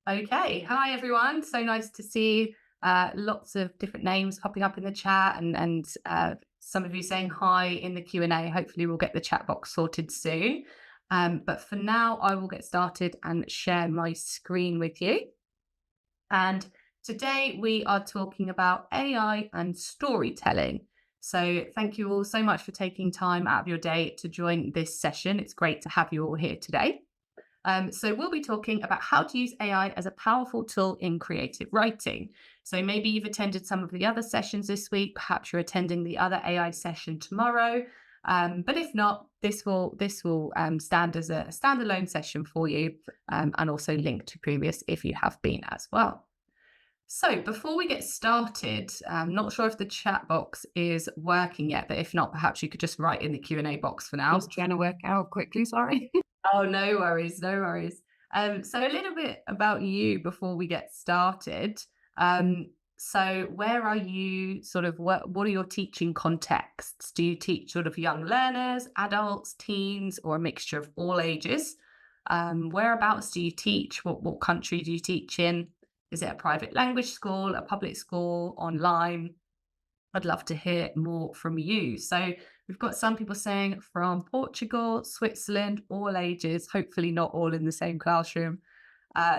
Okay. Hi, everyone. So nice to see lots of different names popping up in the chat and some of you saying hi in the Q&A. Hopefully we'll get the chat box sorted soon. But for now, I will get started and share my screen with you. And today we are talking about AI and storytelling. So thank you all so much for taking time out of your day to join this session. It's great to have you all here today. So we'll be talking about how to use AI as a powerful tool in creative writing. So maybe you've attended some of the other sessions this week. Perhaps you're attending the other AI session tomorrow. But if not, this will stand as a standalone session for you, and also link to previous if you have been as well. So before we get started, I'm not sure if the chat box is working yet, but if not, perhaps you could just write in the Q&A box for now. Just trying to work out quickly, sorry. Oh, no worries, no worries. So a little bit about you before we get started. So where are you what are your teaching contexts? Do you teach sort of young learners, adults, teens, or a mixture of all ages? Whereabouts do you teach? What country do you teach in? Is it a private language school, a public school, online? I'd love to hear more from you. So we've got some people saying from Portugal, Switzerland, all ages, hopefully not all in the same classroom.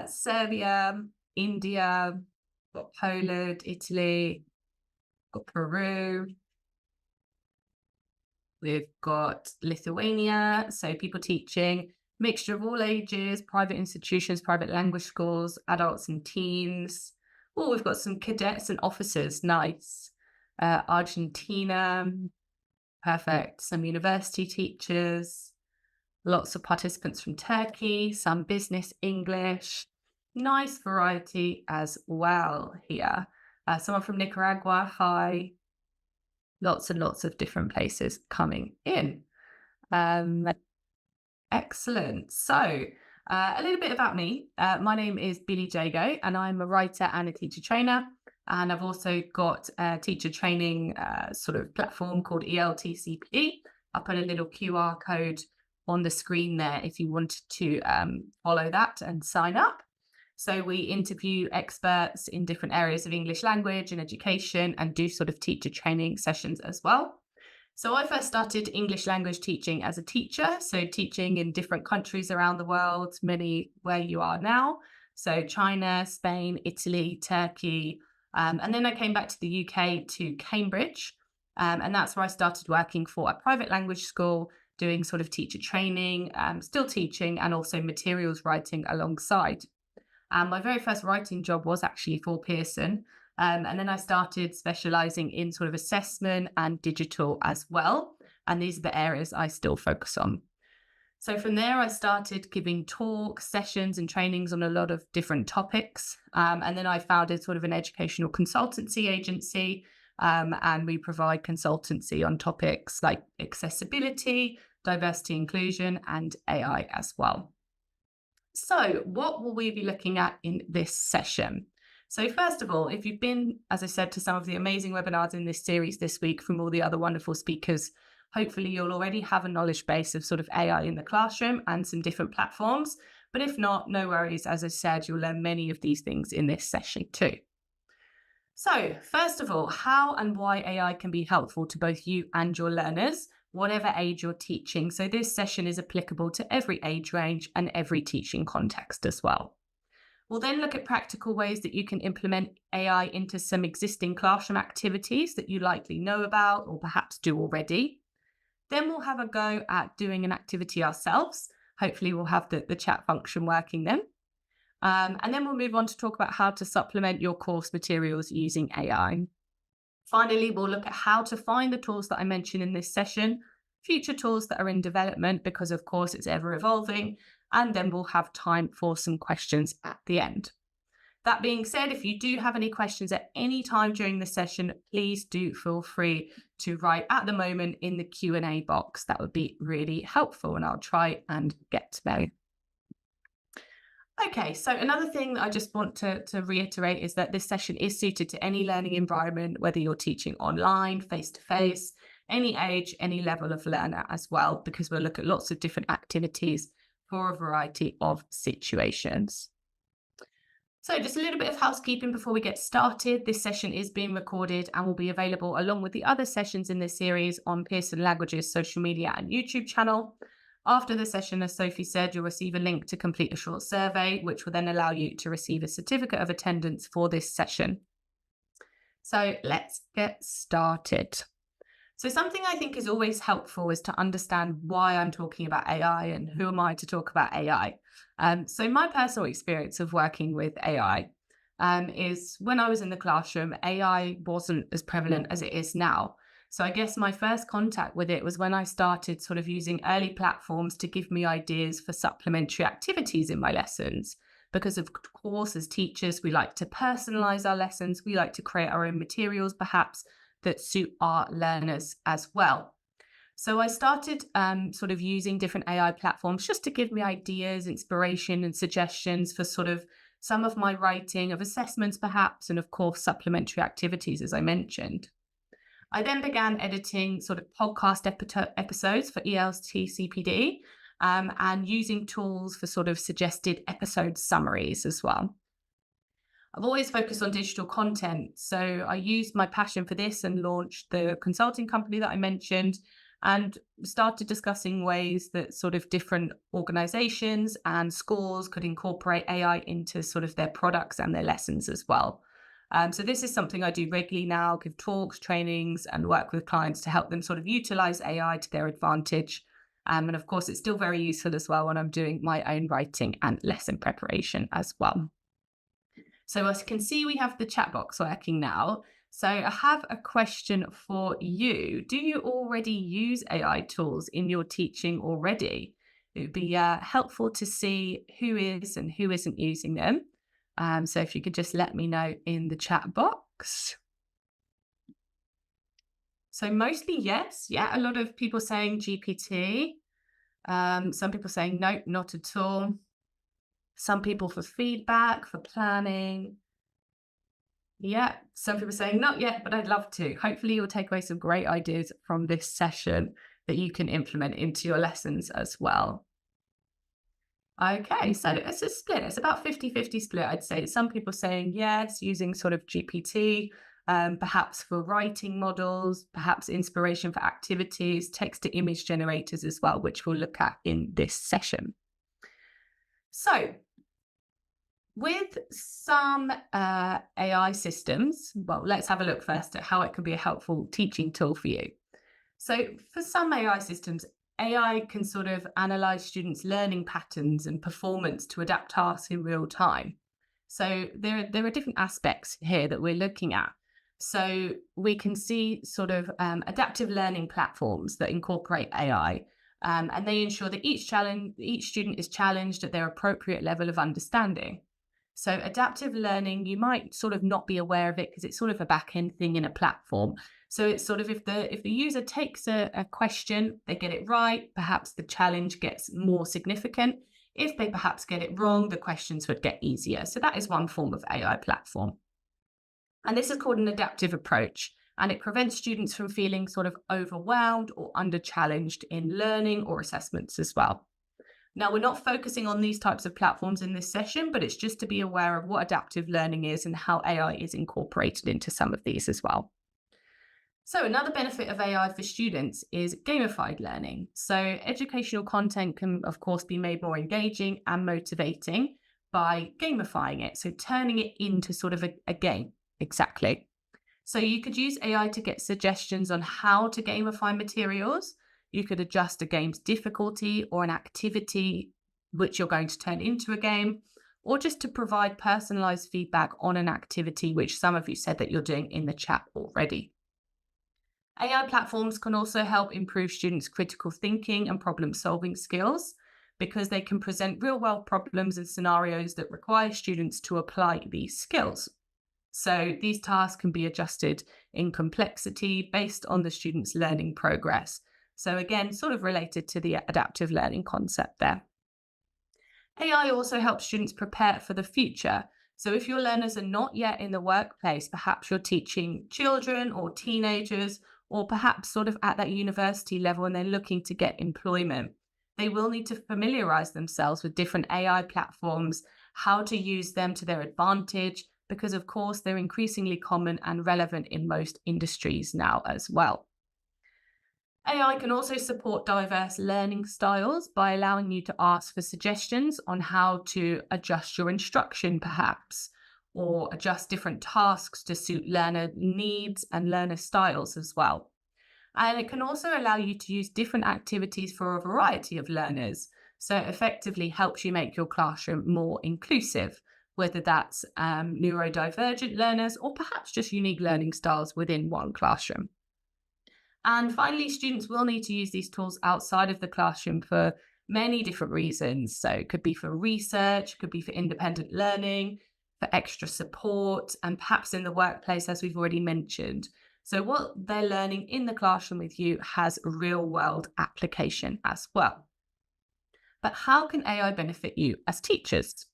Serbia, India, got Poland, Italy, got Peru. We've got Lithuania, so people teaching, mixture of all ages, private institutions, private language schools, adults and teens. Oh, we've got some cadets and officers, nice. Argentina, perfect. Some university teachers, lots of participants from Turkey, some business English, nice variety as well here. Someone from Nicaragua, hi. Lots and lots of different places coming in. Excellent. So a little bit about me. My name is Billie Jago, and I'm a writer and a teacher trainer. And I've also got a teacher training sort of platform called ELTcpd. I'll put a little QR code on the screen there if you wanted to follow that and sign up. So we interview experts in different areas of English language and education and do sort of teacher training sessions as well. So I first started English language teaching as a teacher, so teaching in different countries around the world, many where you are now. So China, Spain, Italy, Turkey. And then I came back to the UK to Cambridge. And that's where I started working for a private language school, doing sort of teacher training, still teaching, and also materials writing alongside. My very first writing job was actually for Pearson. And then I started specialising in sort of assessment and digital as well. And these are the areas I still focus on. So from there, I started giving talks, sessions, and trainings on a lot of different topics. And then I founded sort of an educational consultancy agency. And we provide consultancy on topics like accessibility, diversity, inclusion, and AI as well. So what will we be looking at in this session? So first of all, if you've been, as I said, to some of the amazing webinars in this series this week from all the other wonderful speakers, hopefully you'll already have a knowledge base of sort of AI in the classroom and some different platforms. But if not, no worries. As I said, you'll learn many of these things in this session too. So first of all, how and why AI can be helpful to both you and your learners, whatever age you're teaching. So this session is applicable to every age range and every teaching context as well. We'll then look at practical ways that you can implement AI into some existing classroom activities that you likely know about or perhaps do already. Then we'll have a go at doing an activity ourselves. Hopefully we'll have the chat function working then. And then we'll move on to talk about how to supplement your course materials using AI. Finally, we'll look at how to find the tools that I mentioned in this session, future tools that are in development, because of course it's ever evolving, and then we'll have time for some questions at the end. That being said, if you do have any questions at any time during the session, please do feel free to write at the moment in the Q&A box. That would be really helpful, and I'll try and get to know. Okay, so another thing that I just want to reiterate is that this session is suited to any learning environment, whether you're teaching online, face-to-face, any age, any level of learner as well, because we'll look at lots of different activities for a variety of situations. So just a little bit of housekeeping before we get started. This session is being recorded and will be available along with the other sessions in this series on Pearson Language's social media and YouTube channel. After the session, as Sophie said, you'll receive a link to complete a short survey, which will then allow you to receive a certificate of attendance for this session. So let's get started. So something I think is always helpful is to understand why I'm talking about AI and who am I to talk about AI. So my personal experience of working with AI is when I was in the classroom, AI wasn't as prevalent as it is now. So I guess my first contact with it was when I started sort of using early platforms to give me ideas for supplementary activities in my lessons. Because of course, as teachers, we like to personalize our lessons. We like to create our own materials, perhaps, that suit our learners as well. So I started sort of using different AI platforms just to give me ideas, inspiration, and suggestions for sort of some of my writing of assessments, perhaps, and of course, supplementary activities, as I mentioned. I then began editing sort of podcast episodes for ELTcpd and using tools for sort of suggested episode summaries as well. I've always focused on digital content, so I used my passion for this and launched the consulting company that I mentioned and started discussing ways that sort of different organizations and schools could incorporate AI into sort of their products and their lessons as well. So this is something I do regularly now, give talks, trainings, and work with clients to help them sort of utilize AI to their advantage. And of course, it's still very useful as well when I'm doing my own writing and lesson preparation as well. So as you can see, we have the chat box working now. So I have a question for you. Do you already use AI tools in your teaching already? It would be helpful to see who is and who isn't using them. So if you could just let me know in the chat box. So mostly yes. Yeah, a lot of people saying GPT. Some people saying no, not at all. Some people for feedback, for planning. Yeah, some people saying not yet, but I'd love to. Hopefully you'll take away some great ideas from this session that you can implement into your lessons as well. Okay, so it's a split. It's about 50-50 split, I'd say. Some people saying yes, using sort of GPT, perhaps for writing models, perhaps inspiration for activities, text to image generators as well, which we'll look at in this session. So with some AI systems, well, let's have a look first at how it can be a helpful teaching tool for you. So for some AI systems, AI can sort of analyze students' learning patterns and performance to adapt tasks in real time. So there are different aspects here that we're looking at. So we can see sort of adaptive learning platforms that incorporate AI, and they ensure that each student is challenged at their appropriate level of understanding. So adaptive learning, you might sort of not be aware of it because it's sort of a back-end thing in a platform. So it's sort of if the user takes a question, they get it right, perhaps the challenge gets more significant. If they perhaps get it wrong, the questions would get easier. So that is one form of AI platform. And this is called an adaptive approach. And it prevents students from feeling sort of overwhelmed or under-challenged in learning or assessments as well. Now, we're not focusing on these types of platforms in this session, but it's just to be aware of what adaptive learning is and how AI is incorporated into some of these as well. So another benefit of AI for students is gamified learning. So educational content can, of course, be made more engaging and motivating by gamifying it. So turning it into sort of a game, exactly. So you could use AI to get suggestions on how to gamify materials. You could adjust a game's difficulty or an activity which you're going to turn into a game, or just to provide personalized feedback on an activity, which some of you said that you're doing in the chat already. AI platforms can also help improve students' critical thinking and problem-solving skills because they can present real-world problems and scenarios that require students to apply these skills. So these tasks can be adjusted in complexity based on the student's learning progress. So again, sort of related to the adaptive learning concept there. AI also helps students prepare for the future. So if your learners are not yet in the workplace, perhaps you're teaching children or teenagers, or perhaps sort of at that university level and they're looking to get employment, they will need to familiarize themselves with different AI platforms, how to use them to their advantage, because of course they're increasingly common and relevant in most industries now as well. AI can also support diverse learning styles by allowing you to ask for suggestions on how to adjust your instruction, perhaps, or adjust different tasks to suit learner needs and learner styles as well. And it can also allow you to use different activities for a variety of learners. So it effectively helps you make your classroom more inclusive, whether that's neurodivergent learners or perhaps just unique learning styles within one classroom. And finally, students will need to use these tools outside of the classroom for many different reasons. So it could be for research, it could be for independent learning, for extra support, and perhaps in the workplace, as we've already mentioned. So what they're learning in the classroom with you has real world application as well. But how can AI benefit you as teachers?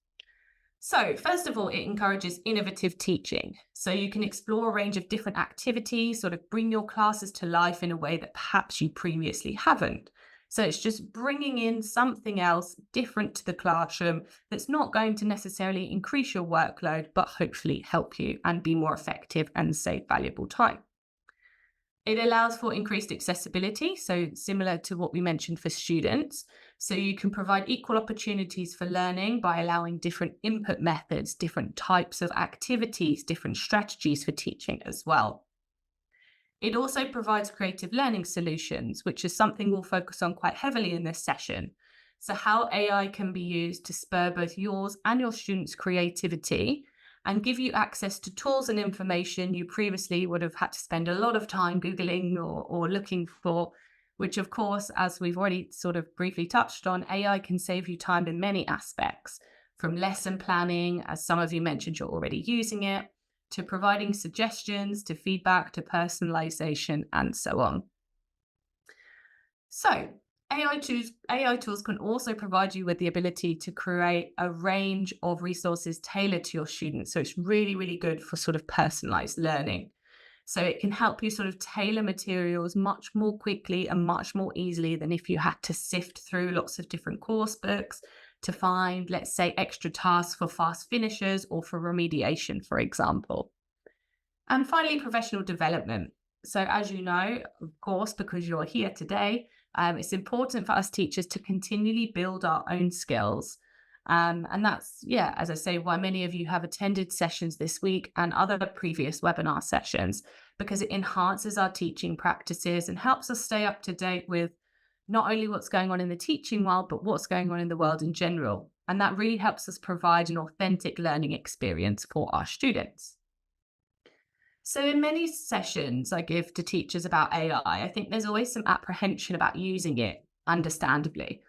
So, first of all, it encourages innovative teaching. So, you can explore a range of different activities, sort of bring your classes to life in a way that perhaps you previously haven't. So, it's just bringing in something else different to the classroom that's not going to necessarily increase your workload, but hopefully help you and be more effective and save valuable time. It allows for increased accessibility, so similar to what we mentioned for students. So you can provide equal opportunities for learning by allowing different input methods, different types of activities, different strategies for teaching as well. It also provides creative learning solutions, which is something we'll focus on quite heavily in this session. So how AI can be used to spur both yours and your students' creativity and give you access to tools and information you previously would have had to spend a lot of time Googling or looking for, which of course, as we've already sort of briefly touched on, AI can save you time in many aspects, from lesson planning, as some of you mentioned you're already using it, to providing suggestions, to feedback, to personalization, and so on. So AI tools can also provide you with the ability to create a range of resources tailored to your students. So it's really, really good for sort of personalized learning. So it can help you sort of tailor materials much more quickly and much more easily than if you had to sift through lots of different course books to find, let's say, extra tasks for fast finishers or for remediation, for example. And finally, professional development. So as you know, of course, because you're here today, it's important for us teachers to continually build our own skills. And that's, yeah, as I say, why many of you have attended sessions this week and other previous webinar sessions, because it enhances our teaching practices and helps us stay up to date with not only what's going on in the teaching world, but what's going on in the world in general. And that really helps us provide an authentic learning experience for our students. So in many sessions I give to teachers about AI, I think there's always some apprehension about using it, understandably.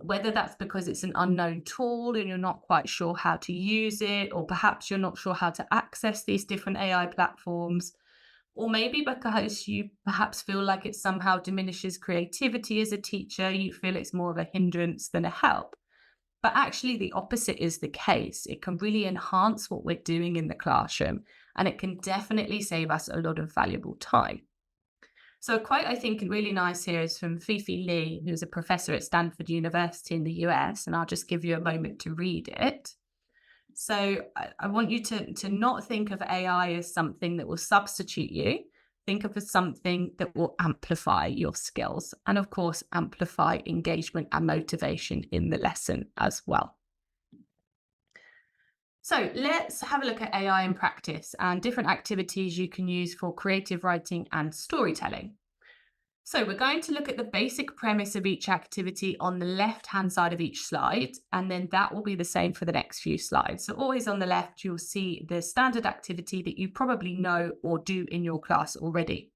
Whether that's because it's an unknown tool and you're not quite sure how to use it, or perhaps you're not sure how to access these different AI platforms, or maybe because you perhaps feel like it somehow diminishes creativity as a teacher, you feel it's more of a hindrance than a help. But actually, the opposite is the case. It can really enhance what we're doing in the classroom, and it can definitely save us a lot of valuable time. So a quote I think really nice here is from Fifi Lee, who's a professor at Stanford University in the US, and I'll just give you a moment to read it. So I want you to not think of AI as something that will substitute you. Think of it as something that will amplify your skills and, of course, amplify engagement and motivation in the lesson as well. So let's have a look at AI in practice and different activities you can use for creative writing and storytelling. So we're going to look at the basic premise of each activity on the left-hand side of each slide, and then that will be the same for the next few slides. So always on the left, you'll see the standard activity that you probably know or do in your class already.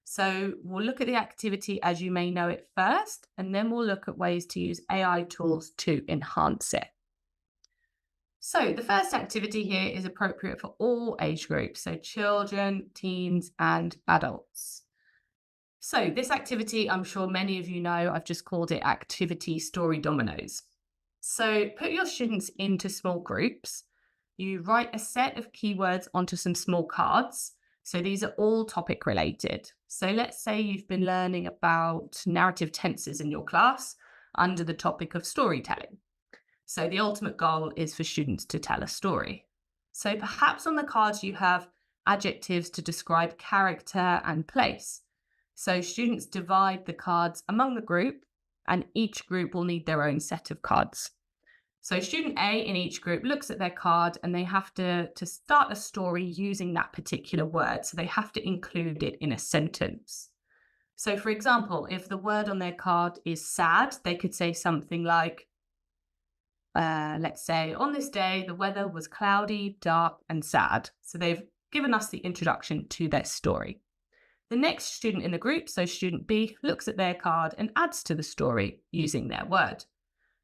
So we'll look at the activity as you may know it first, and then we'll look at ways to use AI tools to enhance it. So the first activity here is appropriate for all age groups, so children, teens, and adults. So this activity, I'm sure many of you know, I've just called it activity story dominoes. So put your students into small groups. You write a set of keywords onto some small cards. So these are all topic related. So let's say you've been learning about narrative tenses in your class under the topic of storytelling. So the ultimate goal is for students to tell a story. So perhaps on the cards you have adjectives to describe character and place. So students divide the cards among the group, and each group will need their own set of cards. So student A in each group looks at their card and they have to start a story using that particular word. So they have to include it in a sentence. So for example, if the word on their card is sad, they could say something like, let's say, on this day, the weather was cloudy, dark, and sad. So they've given us the introduction to their story. The next student in the group, so student B, looks at their card and adds to the story using their word.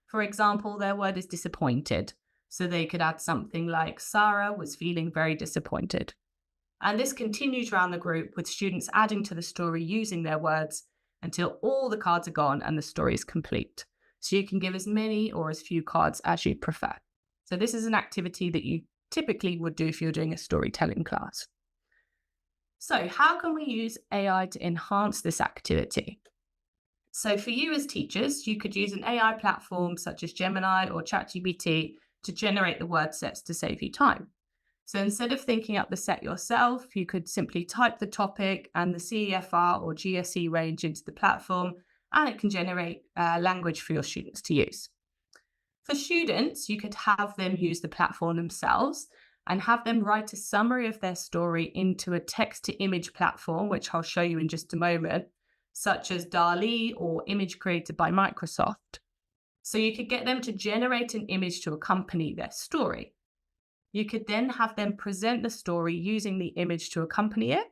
For example, their word is disappointed. So they could add something like, Sarah was feeling very disappointed. And this continues around the group with students adding to the story using their words until all the cards are gone and the story is complete. So you can give as many or as few cards as you prefer. So this is an activity that you typically would do if you're doing a storytelling class. So how can we use AI to enhance this activity? So for you as teachers, you could use an AI platform such as Gemini or ChatGPT to generate the word sets to save you time. So instead of thinking up the set yourself, you could simply type the topic and the CEFR or GSE range into the platform, and it can generate language for your students to use. For students, you could have them use the platform themselves and have them write a summary of their story into a text-to-image platform, which I'll show you in just a moment, such as DALL-E or image created by Microsoft. So you could get them to generate an image to accompany their story. You could then have them present the story using the image to accompany it,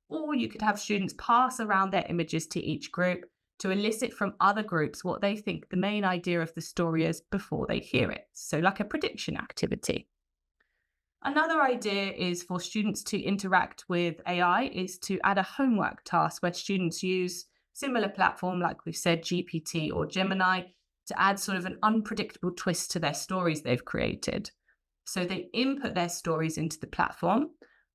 or you could have students pass around their images to each group to elicit from other groups what they think the main idea of the story is before they hear it. So like a prediction activity. Another idea is for students to interact with AI is to add a homework task where students use similar platform, like we've said, GPT or Gemini, to add sort of an unpredictable twist to their stories they've created. So they input their stories into the platform,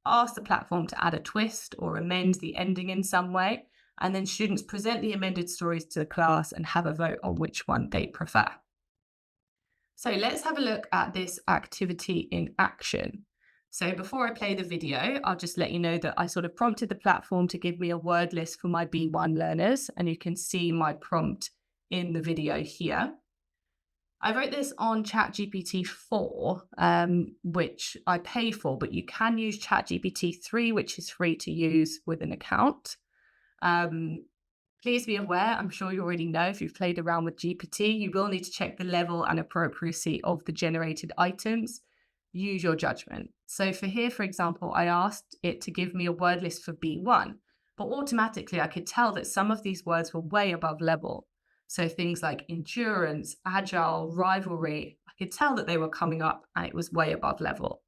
ask the platform to add a twist or amend the ending in some way, and then students present the amended stories to the class and have a vote on which one they prefer. So let's have a look at this activity in action. So before I play the video, I'll just let you know that I sort of prompted the platform to give me a word list for my B1 learners, and you can see my prompt in the video here. I wrote this on ChatGPT 4, which I pay for, but you can use ChatGPT 3, which is free to use with an account. Please be aware, I'm sure you already know if you've played around with GPT, you will need to check the level and appropriacy of the generated items. Use your judgment. So for here, for example, I asked it to give me a word list for B1, but automatically I could tell that some of these words were way above level. So things like endurance, agile, rivalry, I could tell that they were coming up and it was way above level.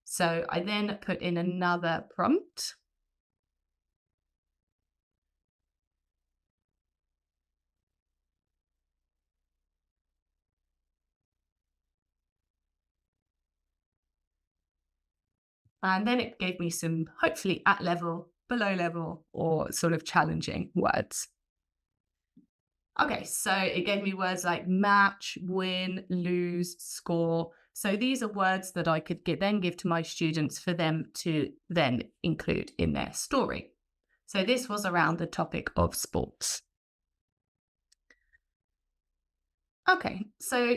So I then put in another prompt. And then it gave me some hopefully at level, below level, or sort of challenging words. Okay, so it gave me words like match, win, lose, score. So these are words that I could then give to my students for them to then include in their story. So this was around the topic of sports. Okay, so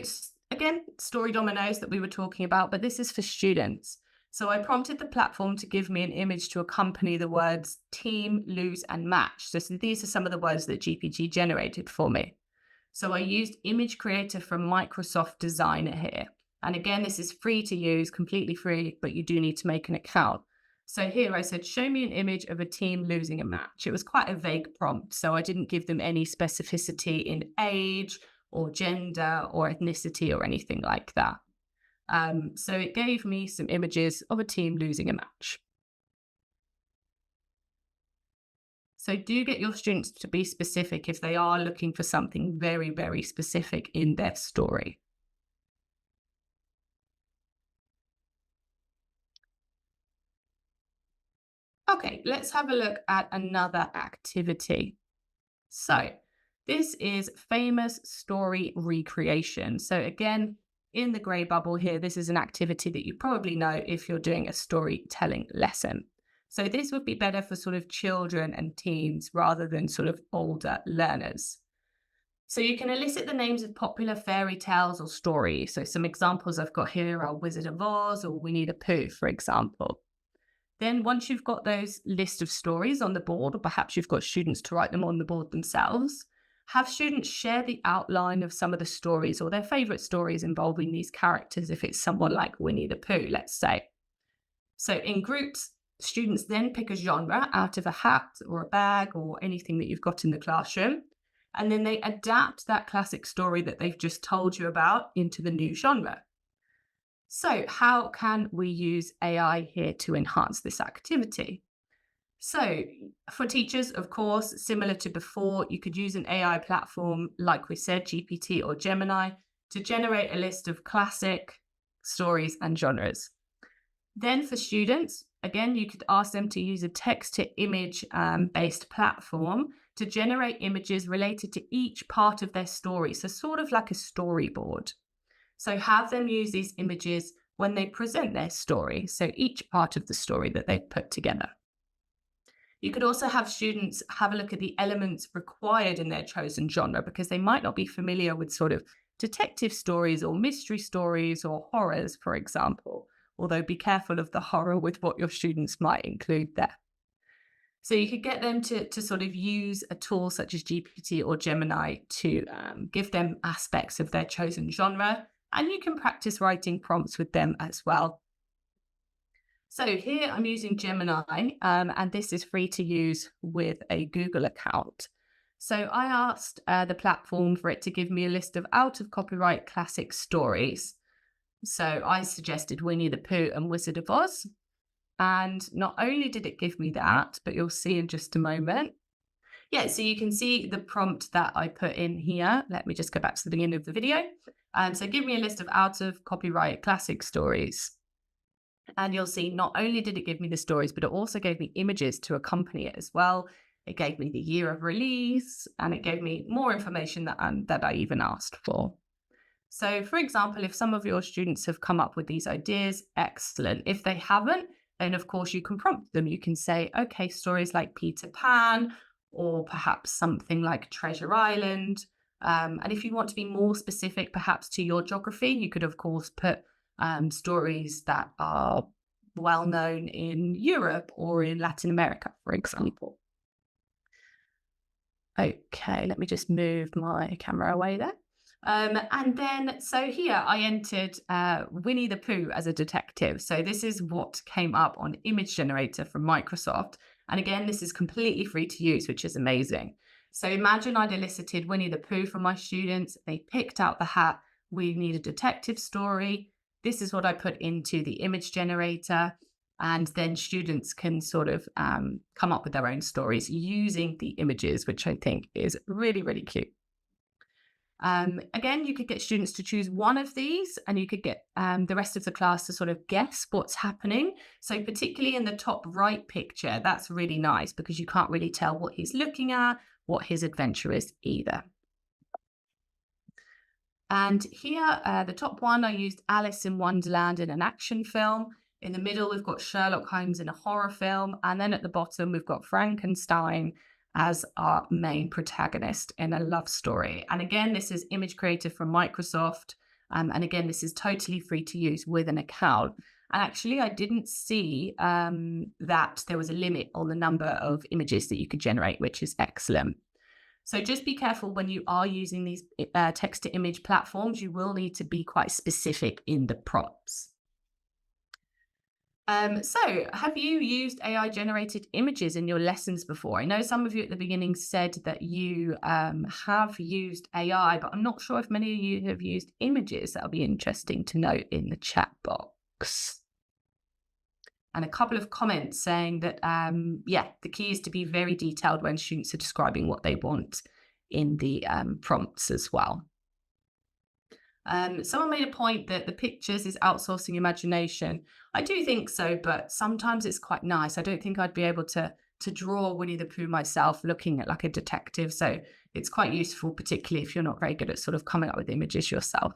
again, story dominoes that we were talking about, but this is for students. So I prompted the platform to give me an image to accompany the words team, lose, and match. So these are some of the words that GPT generated for me. So I used Image Creator from Microsoft Designer here. And again, this is free to use, completely free, but you do need to make an account. So here I said, show me an image of a team losing a match. It was quite a vague prompt, so I didn't give them any specificity in age or gender or ethnicity or anything like that. So it gave me some images of a team losing a match. So do get your students to be specific if they are looking for something very, very specific in their story. Okay, let's have a look at another activity. So This is famous story recreation. So again, in the grey bubble here, this is an activity that you probably know if you're doing a storytelling lesson. So this would be better for sort of children and teens rather than sort of older learners. So you can elicit the names of popular fairy tales or stories. So some examples I've got here are Wizard of Oz or Winnie the Pooh, for example. Then once you've got those list of stories on the board, or perhaps you've got students to write them on the board themselves, have students share the outline of some of the stories or their favorite stories involving these characters if it's someone like Winnie the Pooh, let's say. So in groups, students then pick a genre out of a hat or a bag or anything that you've got in the classroom, and then they adapt that classic story that they've just told you about into the new genre. So how can we use AI here to enhance this activity? So for teachers, of course, similar to before, you could use an AI platform, like we said, GPT or Gemini, to generate a list of classic stories and genres. Then for students, again, you could ask them to use a text to image based platform to generate images related to each part of their story. So sort of like a storyboard. So have them use these images when they present their story. So each part of the story that they've put together. You could also have students have a look at the elements required in their chosen genre because they might not be familiar with sort of detective stories or mystery stories or horrors, for example. Although be careful of the horror with what your students might include there. So you could get them to sort of use a tool such as GPT or Gemini to give them aspects of their chosen genre, and you can practice writing prompts with them as well. So here I'm using Gemini, and this is free to use with a Google account. So I asked the platform for it to give me a list of out-of-copyright classic stories. So I suggested Winnie the Pooh and Wizard of Oz. And not only did it give me that, but you'll see in just a moment. Yeah, so you can see the prompt that I put in here. Let me just go back to the beginning of the video. So give me a list of out-of-copyright classic stories. And you'll see not only did it give me the stories, but it also gave me images to accompany it as well. It gave me the year of release, and it gave me more information that I even asked for. So for example, if some of your students have come up with these ideas, excellent. If they haven't, then of course you can prompt them. You can say, okay, stories like Peter Pan, or perhaps something like Treasure Island. And if you want to be more specific, perhaps to your geography, you could of course put stories that are well known in Europe or in Latin America, for example. Okay, let me just move my camera away there. And then, so here I entered Winnie the Pooh as a detective. So this is what came up on Image Generator from Microsoft. And again, this is completely free to use, which is amazing. So imagine I'd elicited Winnie the Pooh from my students. They picked out the hat. We need a detective story. This is what I put into the image generator. And then students can sort of come up with their own stories using the images, which I think is really, really cute. Again, you could get students to choose one of these, and you could get the rest of the class to sort of guess what's happening. So particularly in the top right picture, that's really nice because you can't really tell what he's looking at, what his adventure is either. And here, the top one, I used Alice in Wonderland in an action film. In the middle, we've got Sherlock Holmes in a horror film. And then at the bottom, we've got Frankenstein as our main protagonist in a love story. And again, this is image created from Microsoft. And again, this is totally free to use with an account. And actually, I didn't see that there was a limit on the number of images that you could generate, which is excellent. So just be careful when you are using these text-to-image platforms. You will need to be quite specific in the prompts. So have you used AI-generated images in your lessons before? I know some of you at the beginning said that you have used AI, but I'm not sure if many of you have used images. That'll be interesting to note in the chat box. And a couple of comments saying that, yeah, the key is to be very detailed when students are describing what they want in the prompts as well. Someone made a point that the pictures is outsourcing imagination. I do think so, but sometimes it's quite nice. I don't think I'd be able to draw Winnie the Pooh myself looking at like a detective. So it's quite useful, particularly if you're not very good at sort of coming up with images yourself.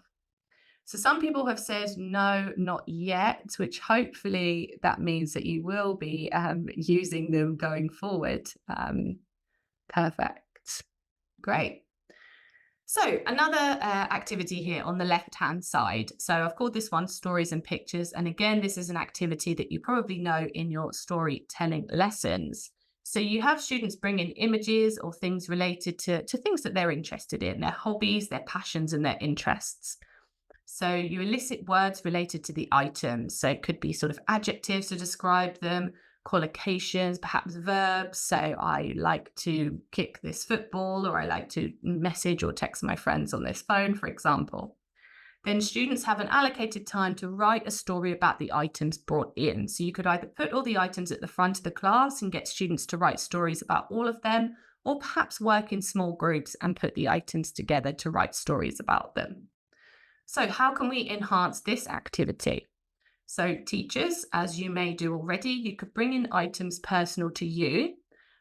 So some people have said no, not yet, which hopefully that means that you will be using them going forward. Perfect. Great. So another activity here on the left-hand side. So I've called this one Stories and Pictures. And again, this is an activity that you probably know in your storytelling lessons. So you have students bring in images or things related to things that they're interested in, their hobbies, their passions, and their interests. So you elicit words related to the items. So it could be sort of adjectives to describe them, collocations, perhaps verbs. So I like to kick this football, or I like to message or text my friends on this phone, for example. Then students have an allocated time to write a story about the items brought in. So you could either put all the items at the front of the class and get students to write stories about all of them, or perhaps work in small groups and put the items together to write stories about them. So how can we enhance this activity? So teachers, as you may do already, you could bring in items personal to you,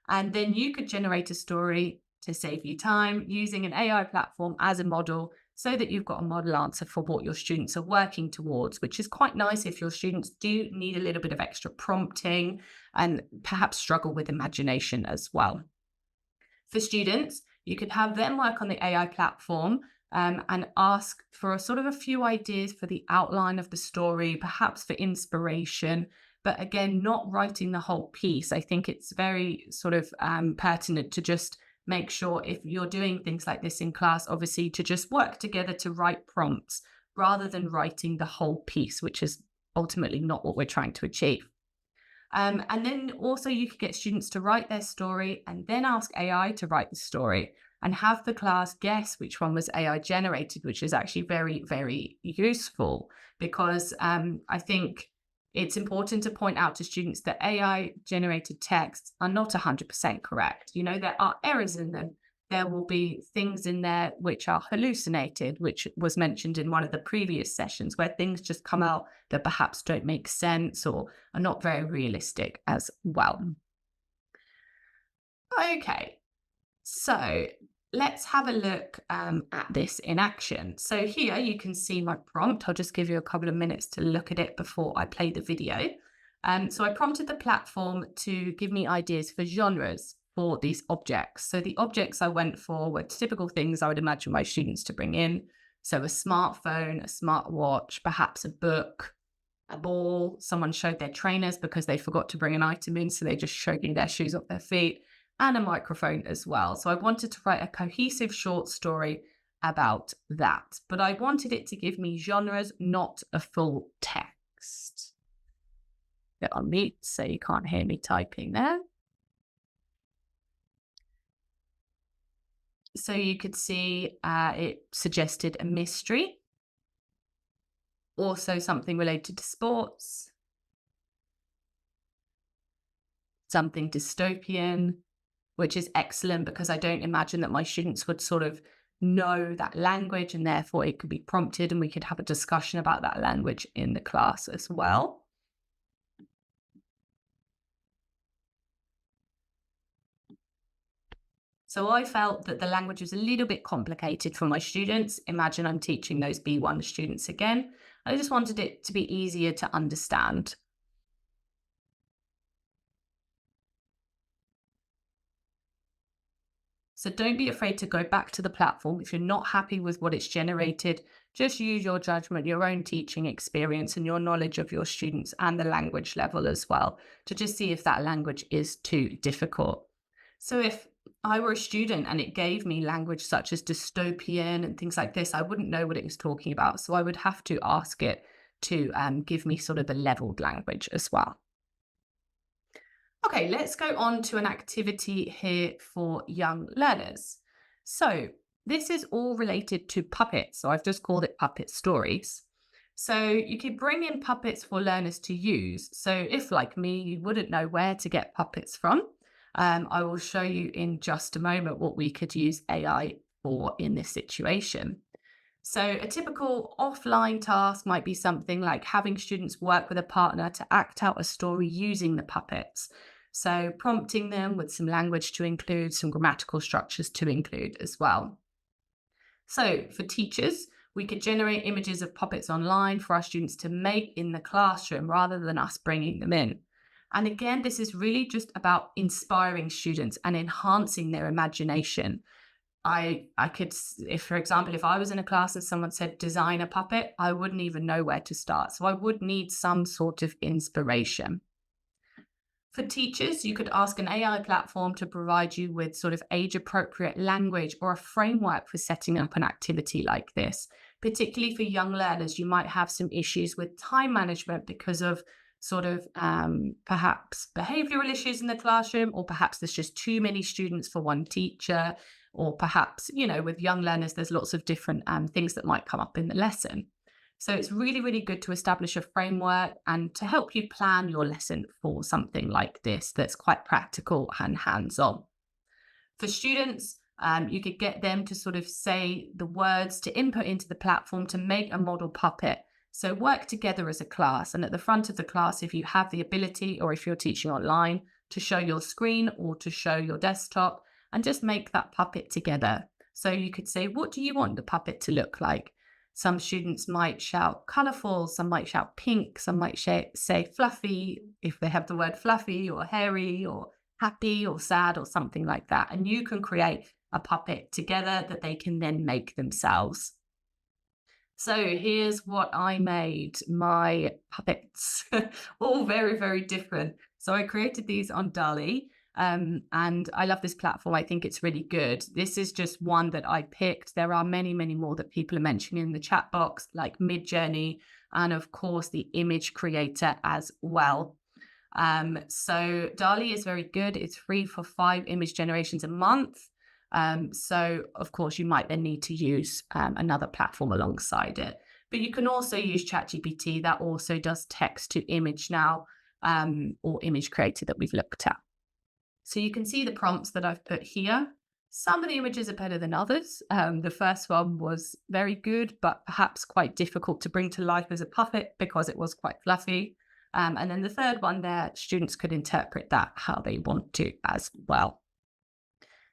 and then you could generate a story to save you time using an AI platform as a model, so that you've got a model answer for what your students are working towards, which is quite nice if your students do need a little bit of extra prompting and perhaps struggle with imagination as well. For students, you could have them work on the AI platform and ask for a few ideas for the outline of the story, perhaps for inspiration, but again, not writing the whole piece. I think it's very pertinent to just make sure, if you're doing things like this in class, obviously to just work together to write prompts rather than writing the whole piece, which is ultimately not what we're trying to achieve. And then also you could get students to write their story and then ask AI to write the story, and have the class guess which one was AI generated, which is actually very, very useful, because I think it's important to point out to students that AI generated texts are not 100% correct. You know, there are errors in them. There will be things in there which are hallucinated, which was mentioned in one of the previous sessions, where things just come out that perhaps don't make sense or are not very realistic as well. Okay, so let's have a look at this in action. So here you can see my prompt. I'll just give you a couple of minutes to look at it before I play the video. So I prompted the platform to give me ideas for genres for these objects. So the objects I went for were typical things I would imagine my students to bring in. So a smartphone, a smartwatch, perhaps a book, a ball. Someone showed their trainers because they forgot to bring an item in, so they just showed me their shoes off their feet, and a microphone as well. So I wanted to write a cohesive short story about that, but I wanted it to give me genres, not a full text. Get on mute so you can't hear me typing there. So you could see it suggested a mystery, also something related to sports, something dystopian, which is excellent because I don't imagine that my students would sort of know that language, and therefore it could be prompted and we could have a discussion about that language in the class as well. So I felt that the language was a little bit complicated for my students. Imagine I'm teaching those B1 students again. I just wanted it to be easier to understand. So don't be afraid to go back to the platform. If you're not happy with what it's generated, just use your judgment, your own teaching experience, and your knowledge of your students and the language level as well, to just see if that language is too difficult. So if I were a student and it gave me language such as dystopian and things like this, I wouldn't know what it was talking about. So I would have to ask it to give me sort of a leveled language as well. Okay, let's go on to an activity here for young learners. So this is all related to puppets. So I've just called it Puppet Stories. So you could bring in puppets for learners to use. So if, like me, you wouldn't know where to get puppets from, I will show you in just a moment what we could use AI for in this situation. So a typical offline task might be something like having students work with a partner to act out a story using the puppets. So prompting them with some language to include, some grammatical structures to include as well. So for teachers, we could generate images of puppets online for our students to make in the classroom rather than us bringing them in. And again, this is really just about inspiring students and enhancing their imagination. I could, if for example, if I was in a class and someone said design a puppet, I wouldn't even know where to start. So I would need some sort of inspiration. For teachers, you could ask an AI platform to provide you with sort of age appropriate language or a framework for setting up an activity like this. Particularly for young learners, you might have some issues with time management because of sort of perhaps behavioral issues in the classroom, or perhaps there's just too many students for one teacher, or perhaps, with young learners, there's lots of different things that might come up in the lesson. So it's really, really good to establish a framework and to help you plan your lesson for something like this that's quite practical and hands-on. For students, you could get them to sort of say the words to input into the platform to make a model puppet. So work together as a class, and at the front of the class, if you have the ability, or if you're teaching online, to show your screen or to show your desktop and just make that puppet together. So you could say, what do you want the puppet to look like? Some students might shout colourful, some might shout pink, some might say fluffy, if they have the word fluffy, or hairy, or happy, or sad, or something like that. And you can create a puppet together that they can then make themselves. So here's what I made, my puppets, all very, very different. So I created these on DALL-E. And I love this platform. I think it's really good. This is just one that I picked. There are many, many more that people are mentioning in the chat box, like Midjourney, and of course the image creator as well. So DALL-E is very good. It's free for 5 image generations a month. So of course you might then need to use another platform alongside it. But you can also use ChatGPT. That also does text to image now, or image creator that we've looked at. So you can see the prompts that I've put here. Some of the images are better than others. The first one was very good, but perhaps quite difficult to bring to life as a puppet because it was quite fluffy. And then the third one there, students could interpret that how they want to as well.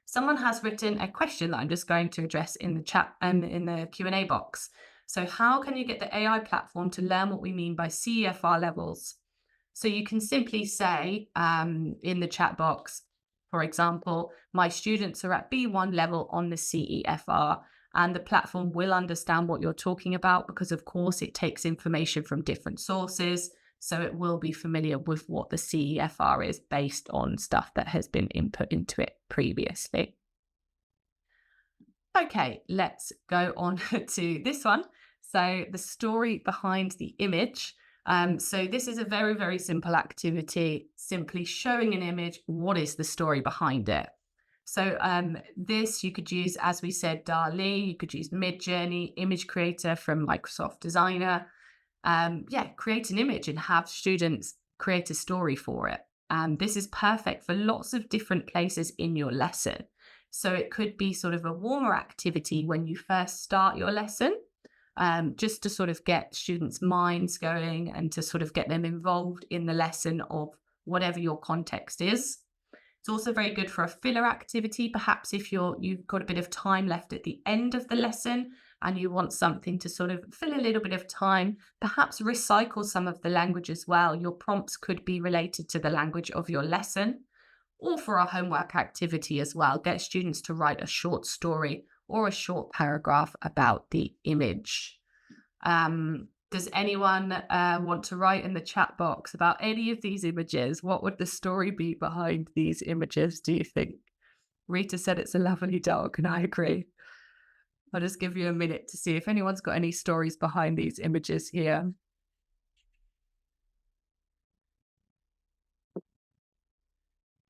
Someone has written a question that I'm just going to address in the chat and in the Q&A box. So how can you get the AI platform to learn what we mean by CEFR levels? So you can simply say in the chat box, for example, my students are at B1 level on the CEFR, and the platform will understand what you're talking about because, of course, it takes information from different sources. So it will be familiar with what the CEFR is based on stuff that has been input into it previously. Okay, let's go on to this one. So the story behind the image. So this is a very, very simple activity, simply showing an image. What is the story behind it? So this you could use, as we said, DALL-E, you could use Midjourney, image creator from Microsoft Designer. Create an image and have students create a story for it. This is perfect for lots of different places in your lesson. So it could be sort of a warmer activity when you first start your lesson. Just to sort of get students' minds going and to sort of get them involved in the lesson of whatever your context is. It's also very good for a filler activity, perhaps if you've got a bit of time left at the end of the lesson and you want something to sort of fill a little bit of time, perhaps recycle some of the language as well. Your prompts could be related to the language of your lesson, or for a homework activity as well. Get students to write a short story or a short paragraph about the image. Does anyone want to write in the chat box about any of these images? What would the story be behind these images, do you think? Rita said it's a lovely dog, and I agree. I'll just give you a minute to see if anyone's got any stories behind these images here.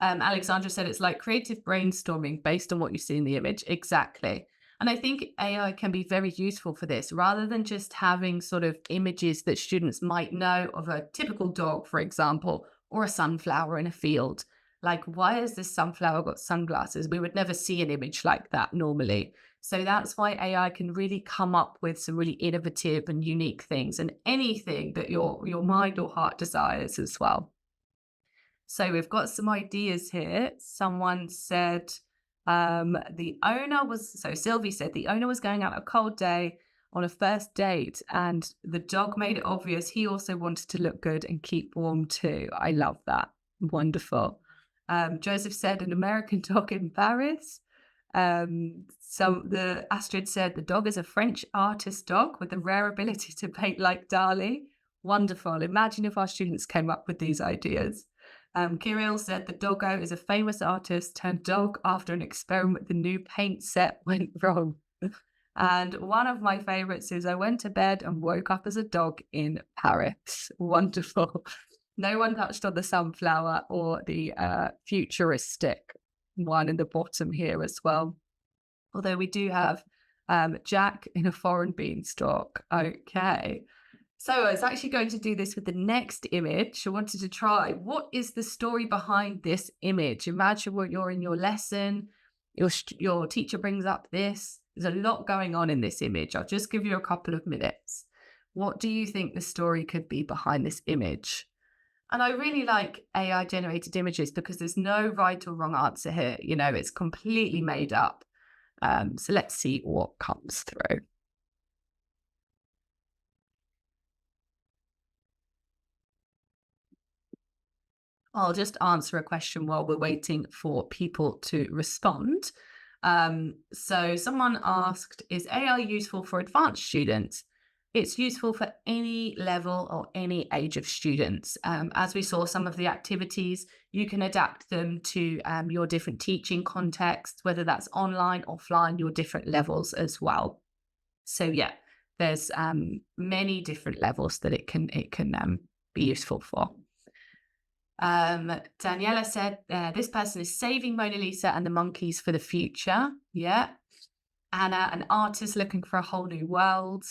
Alexandra said it's like creative brainstorming based on what you see in the image. Exactly. And I think AI can be very useful for this, rather than just having sort of images that students might know of a typical dog, for example, or a sunflower in a field. Like, why has this sunflower got sunglasses? We would never see an image like that normally. So that's why AI can really come up with some really innovative and unique things, and anything that your mind or heart desires as well. So we've got some ideas here. Someone said Sylvie said the owner was going out a cold day on a first date and the dog made it obvious he also wanted to look good and keep warm too. I love that. Wonderful. Joseph said an American dog in Paris. So the Astrid said the dog is a French artist dog with the rare ability to paint like Dali. Wonderful. Imagine if our students came up with these ideas. Kirill said the doggo is a famous artist turned dog after an experiment the new paint set went wrong. And one of my favorites is I went to bed and woke up as a dog in Paris. Wonderful. No one touched on the sunflower or the futuristic one in the bottom here as well. Although we do have Jack in a foreign beanstalk. Okay. So I was actually going to do this with the next image. I wanted to try, what is the story behind this image? Imagine what you're in your lesson. Your teacher brings up this. There's a lot going on in this image. I'll just give you a couple of minutes. What do you think the story could be behind this image? And I really like AI generated images because there's no right or wrong answer here. You know, it's completely made up. So let's see what comes through. I'll just answer a question while we're waiting for people to respond. So someone asked, is AI useful for advanced students? It's useful for any level or any age of students. As we saw, some of the activities, you can adapt them to your different teaching contexts, whether that's online, offline, your different levels as well. So yeah, there's many different levels that it can be useful for. Daniela said, this person is saving Mona Lisa and the monkeys for the future. Yeah. Anna, an artist looking for a whole new world.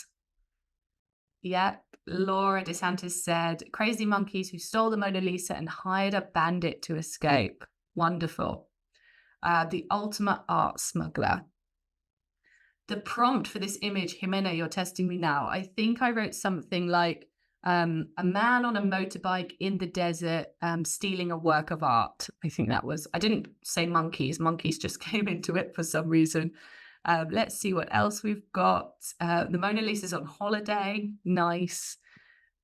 Yeah. Laura DeSantis said, crazy monkeys who stole the Mona Lisa and hired a bandit to escape. Wonderful. The ultimate art smuggler. The prompt for this image, Jimena, you're testing me now. I think I wrote something like, a man on a motorbike in the desert stealing a work of art. I think that was, I didn't say monkeys. Monkeys just came into it for some reason. Let's see what else we've got. The Mona Lisa's on holiday. Nice.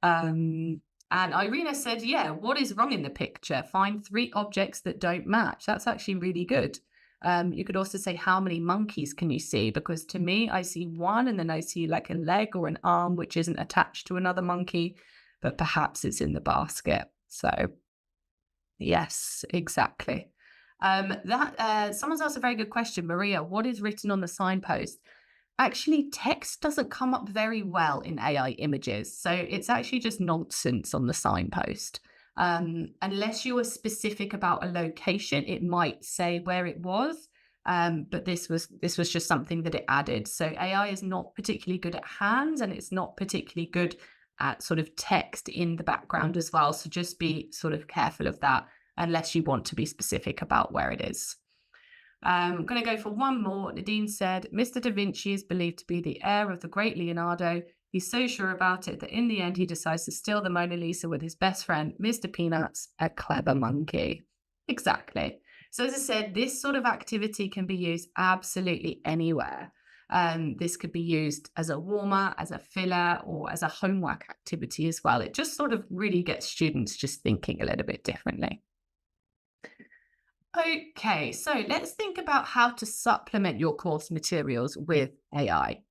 And Irina said, yeah, what is wrong in the picture? Find 3 objects that don't match. That's actually really good. You could also say, how many monkeys can you see? Because to me, I see one and then I see like a leg or an arm, which isn't attached to another monkey, but perhaps it's in the basket. So yes, exactly. Someone's asked a very good question. Maria, what is written on the signpost? Actually, text doesn't come up very well in AI images. So it's actually just nonsense on the signpost. Unless you were specific about a location, it might say where it was. But this was just something that it added. So AI is not particularly good at hands, and it's not particularly good at sort of text in the background as well. So just be sort of careful of that unless you want to be specific about where it is. I'm going to go for one more. Nadine said, Mr. Da Vinci is believed to be the heir of the great Leonardo. He's so sure about it that in the end, he decides to steal the Mona Lisa with his best friend, Mr. Peanuts, a clever monkey. Exactly. So as I said, this sort of activity can be used absolutely anywhere. This could be used as a warmer, as a filler, or as a homework activity as well. It just sort of really gets students just thinking a little bit differently. Okay, so let's think about how to supplement your course materials with AI.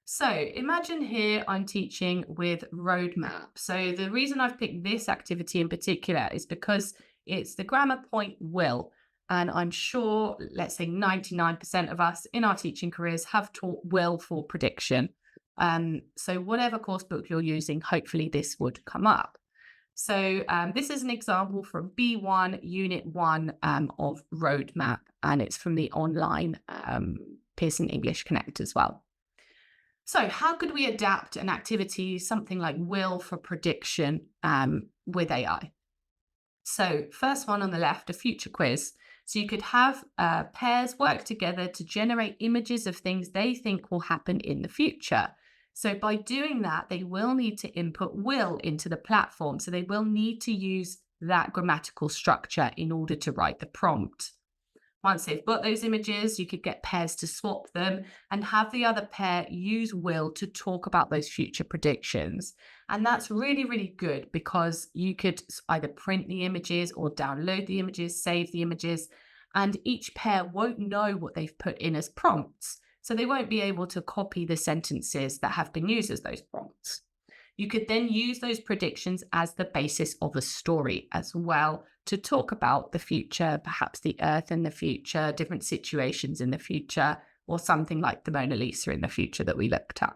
So imagine here I'm teaching with Roadmap. So the reason I've picked this activity in particular is because it's the grammar point will. And I'm sure, let's say 99% of us in our teaching careers have taught will for prediction. So whatever course book you're using, hopefully this would come up. So this is an example from B1, Unit 1 of Roadmap, and it's from the online Pearson English Connect as well. So how could we adapt an activity, something like will for prediction with AI? So first one on the left, a future quiz. So you could have pairs work together to generate images of things they think will happen in the future. So by doing that, they will need to input will into the platform. So they will need to use that grammatical structure in order to write the prompt. Once they've got those images, you could get pairs to swap them and have the other pair use will to talk about those future predictions. And that's really, really good because you could either print the images or download the images, save the images, and each pair won't know what they've put in as prompts. So they won't be able to copy the sentences that have been used as those prompts. You could then use those predictions as the basis of a story as well to talk about the future, perhaps the Earth in the future, different situations in the future, or something like the Mona Lisa in the future that we looked at.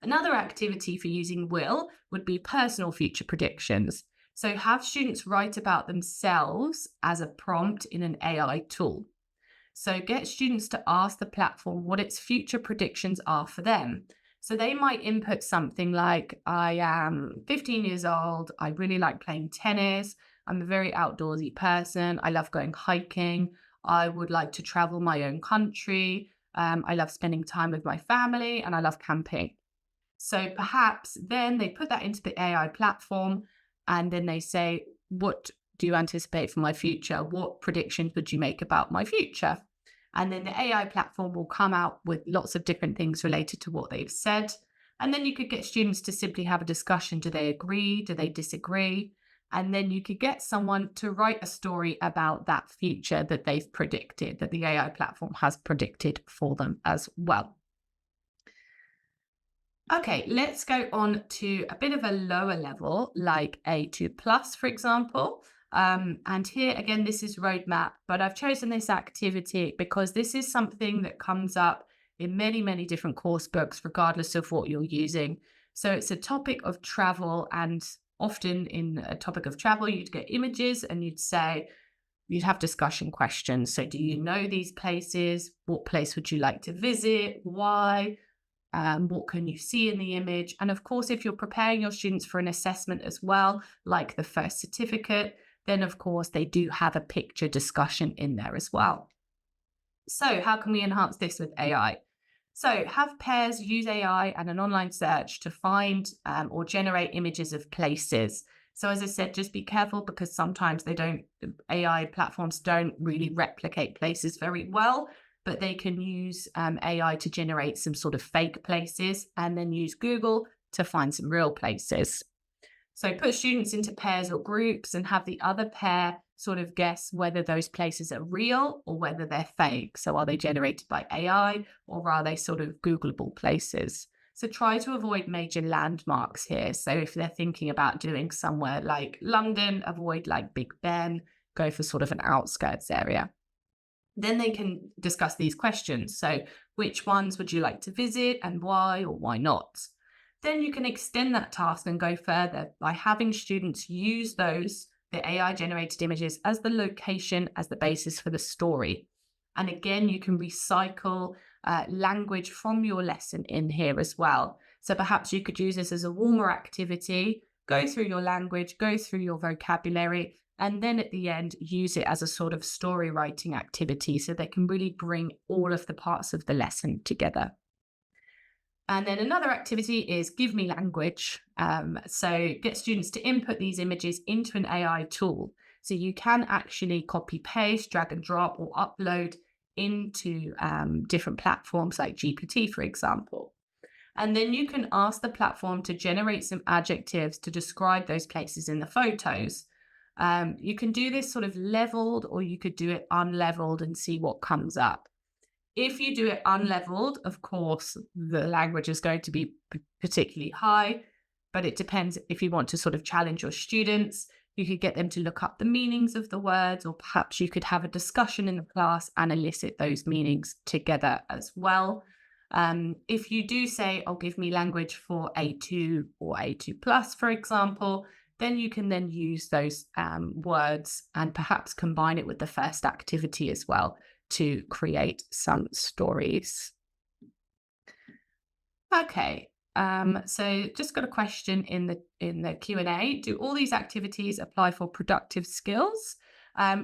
Another activity for using will would be personal future predictions. So have students write about themselves as a prompt in an AI tool. So get students to ask the platform what its future predictions are for them. So they might input something like, I am 15 years old, I really like playing tennis, I'm a very outdoorsy person, I love going hiking, I would like to travel my own country, I love spending time with my family, and I love camping. So perhaps then they put that into the AI platform and then they say, what do you anticipate for my future? What predictions would you make about my future? And then the AI platform will come out with lots of different things related to what they've said. And then you could get students to simply have a discussion. Do they agree? Do they disagree? And then you could get someone to write a story about that future that they've predicted, that the AI platform has predicted for them as well. Okay, let's go on to a bit of a lower level, like A2+, for example. And here, again, this is roadmap, but I've chosen this activity because this is something that comes up in many, many different course books, regardless of what you're using. So it's a topic of travel, and often in a topic of travel, you'd get images and you'd have discussion questions. So do you know these places? What place would you like to visit? Why? What can you see in the image? And of course, if you're preparing your students for an assessment as well, like the first certificate, then of course they do have a picture discussion in there as well. So how can we enhance this with AI? So have pairs use AI and an online search to find or generate images of places. So as I said, just be careful because sometimes AI platforms don't really replicate places very well, but they can use AI to generate some sort of fake places and then use Google to find some real places. So put students into pairs or groups and have the other pair sort of guess whether those places are real or whether they're fake. So are they generated by AI or are they sort of Googleable places? So try to avoid major landmarks here. So if they're thinking about doing somewhere like London, avoid like Big Ben, go for sort of an outskirts area. Then they can discuss these questions. So which ones would you like to visit and why or why not? Then you can extend that task and go further by having students use the AI generated images as the location, as the basis for the story. And again, you can recycle language from your lesson in here as well. So perhaps you could use this as a warmer activity, go through your language, go through your vocabulary, and then at the end, use it as a sort of story writing activity so they can really bring all of the parts of the lesson together. And then another activity is give me language. So get students to input these images into an AI tool. So you can actually copy paste, drag and drop, or upload into different platforms like GPT, for example. And then you can ask the platform to generate some adjectives to describe those places in the photos. You can do this sort of leveled, or you could do it unleveled and see what comes up. If you do it unleveled, of course, the language is going to be particularly high, but it depends if you want to sort of challenge your students. You could get them to look up the meanings of the words, or perhaps you could have a discussion in the class and elicit those meanings together as well. If you do say, oh, give me language for A2 or A2+, for example, then you can then use those words and perhaps combine it with the first activity as well to create some stories. Okay, so just got a question in the Q&A. Do all these activities apply for productive skills?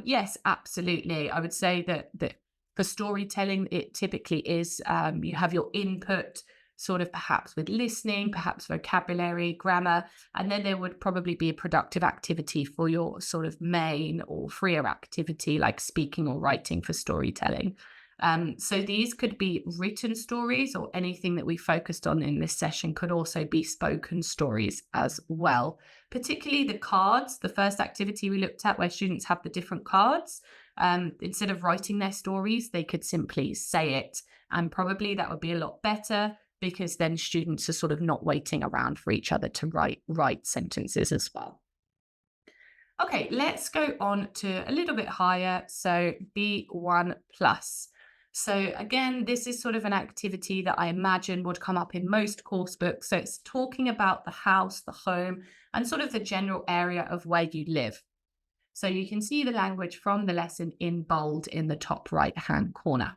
Yes, absolutely. I would say that for storytelling, it typically is you have your input, sort of perhaps with listening, perhaps vocabulary, grammar, and then there would probably be a productive activity for your sort of main or freer activity like speaking or writing for storytelling. So these could be written stories, or anything that we focused on in this session could also be spoken stories as well. Particularly the cards, the first activity we looked at where students have the different cards. Instead of writing their stories, they could simply say it. And probably that would be a lot better, because then students are sort of not waiting around for each other to write sentences as well. Okay, let's go on to a little bit higher. So B1 plus. So again, this is sort of an activity that I imagine would come up in most course books. So it's talking about the house, the home, and sort of the general area of where you live. So you can see the language from the lesson in bold in the top right-hand corner.